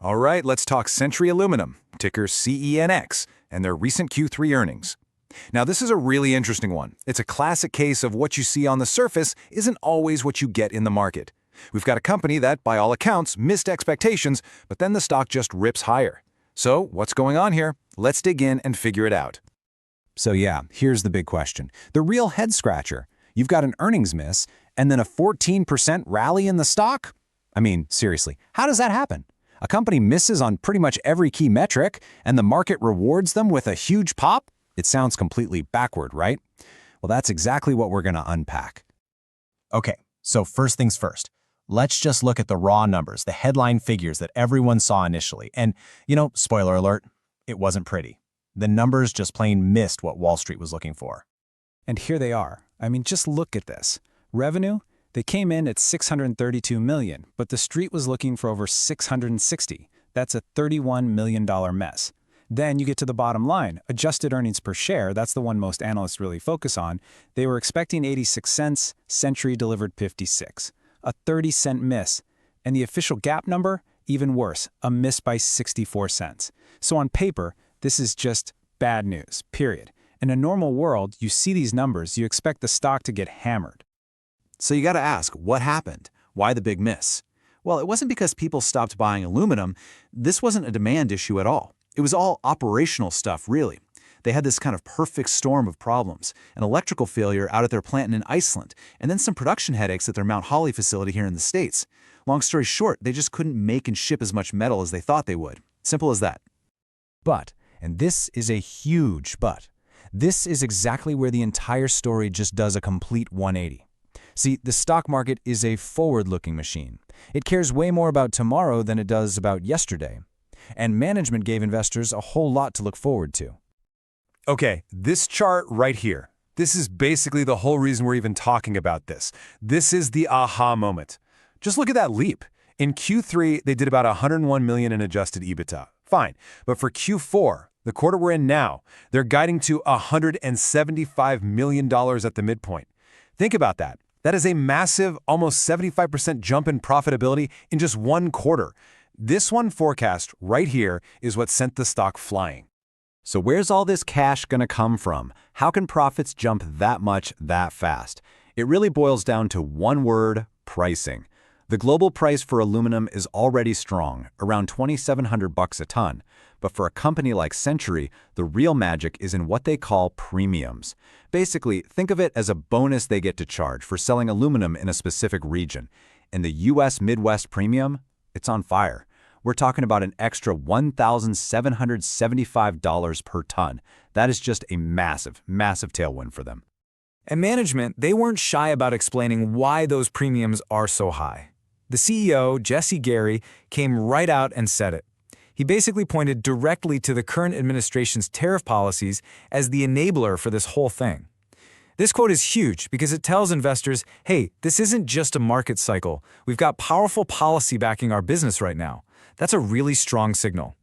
All right, let's talk Century Aluminum, ticker CENX, and their recent Q3 earnings. Now, this is a really interesting one. It's a classic case of what you see on the surface isn't always what you get in the market. We've got a company that, by all accounts, missed expectations, but then the stock just rips higher. So, what's going on here? Let's dig in and figure it out. So yeah, here's the big question. The real head-scratcher. You've got an earnings miss, and then a 14% rally in the stock? I mean, seriously, how does that happen? A company misses on pretty much every key metric, and the market rewards them with a huge pop? It sounds completely backward, right? Well, that's exactly what we're going to unpack. Okay, so first things first. Let's just look at the raw numbers, the headline figures that everyone saw initially. And, spoiler alert, it wasn't pretty. The numbers just plain missed what Wall Street was looking for. And here they are. I mean, just look at this. Revenue? They came in at $632 million, but the street was looking for over $660. That's a $31 million mess. Then you get to the bottom line, adjusted earnings per share, that's the one most analysts really focus on. They were expecting 86 cents, Century delivered 56. A 30-cent miss. And the official GAAP number? Even worse, a miss by 64 cents. So on paper, this is just bad news, period. In a normal world, you see these numbers, you expect the stock to get hammered. So you gotta ask, what happened? Why the big miss? Well, it wasn't because people stopped buying aluminum. This wasn't a demand issue at all. It was all operational stuff, really. They had this kind of perfect storm of problems, an electrical failure out at their plant in Iceland, and then some production headaches at their Mount Holly facility here in the States. Long story short, they just couldn't make and ship as much metal as they thought they would. Simple as that. But, and this is a huge but, this is exactly where the entire story just does a complete 180. See, the stock market is a forward-looking machine. It cares way more about tomorrow than it does about yesterday. And management gave investors a whole lot to look forward to. Okay, this chart right here, this is basically the whole reason we're even talking about this. This is the aha moment. Just look at that leap. In Q3, they did about $101 million in adjusted EBITDA. Fine, but for Q4, the quarter we're in now, they're guiding to $175 million at the midpoint. Think about that. That is a massive, almost 75% jump in profitability in just one quarter. This one forecast right here is what sent the stock flying. So where's all this cash going to come from? How can profits jump that much that fast? It really boils down to one word: pricing. The global price for aluminum is already strong, around $2,700 a ton. But for a company like Century, the real magic is in what they call premiums. Basically, think of it as a bonus they get to charge for selling aluminum in a specific region. In the US Midwest premium, it's on fire. We're talking about an extra $1,775 per ton. That is just a massive, massive tailwind for them. And management, they weren't shy about explaining why those premiums are so high. The CEO, Jesse Gary, came right out and said it. He basically pointed directly to the current administration's tariff policies as the enabler for this whole thing. This quote is huge because it tells investors, hey, this isn't just a market cycle. We've got powerful policy backing our business right now. That's a really strong signal.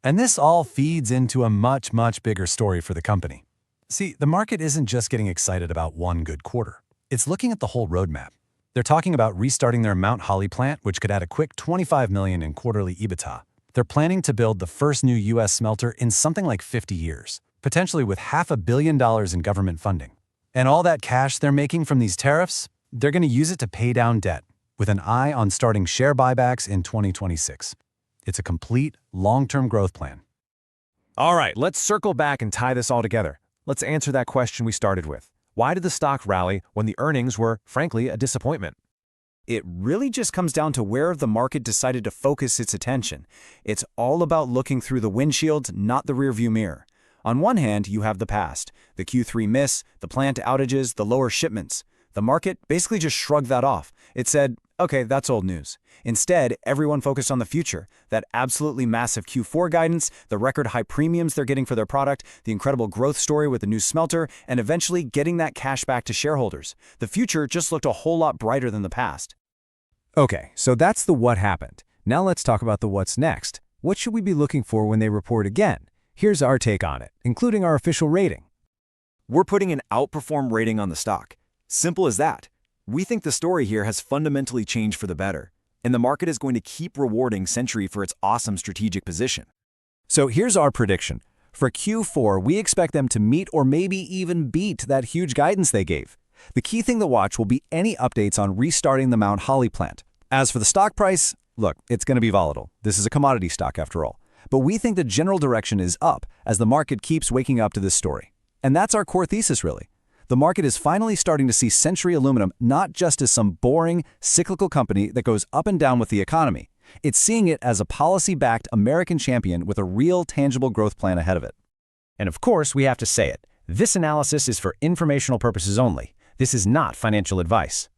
And this all feeds into a much, much bigger story for the company. See, the market isn't just getting excited about one good quarter. It's looking at the whole roadmap. They're talking about restarting their Mount Holly plant, which could add a quick $25 million in quarterly EBITDA. They're planning to build the first new U.S. smelter in something like 50 years, potentially with $500 million in government funding. And all that cash they're making from these tariffs, they're going to use it to pay down debt, with an eye on starting share buybacks in 2026. It's a complete, long-term growth plan. All right, let's circle back and tie this all together. Let's answer that question we started with. Why did the stock rally when the earnings were, frankly, a disappointment? It really just comes down to where the market decided to focus its attention. It's all about looking through the windshield, not the rearview mirror. On one hand, you have the past, the Q3 miss, the plant outages, the lower shipments. The market basically just shrugged that off. It said, okay, that's old news. Instead, everyone focused on the future, that absolutely massive Q4 guidance, the record high premiums they're getting for their product, the incredible growth story with the new smelter, and eventually getting that cash back to shareholders. The future just looked a whole lot brighter than the past. Okay, so that's the what happened. Now let's talk about the what's next. What should we be looking for when they report again? Here's our take on it, including our official rating. We're putting an outperform rating on the stock. Simple as that. We think the story here has fundamentally changed for the better. and the market is going to keep rewarding Century for its awesome strategic position. So here's our prediction. For Q4, we expect them to meet or maybe even beat that huge guidance they gave. The key thing to watch will be any updates on restarting the Mount Holly plant. As for the stock price, look, it's going to be volatile. This is a commodity stock after all. But we think the general direction is up as the market keeps waking up to this story. And that's our core thesis, really. The market is finally starting to see Century Aluminum not just as some boring, cyclical company that goes up and down with the economy. It's seeing it as a policy-backed American champion with a real, tangible growth plan ahead of it. And of course, we have to say it. This analysis is for informational purposes only. This is not financial advice.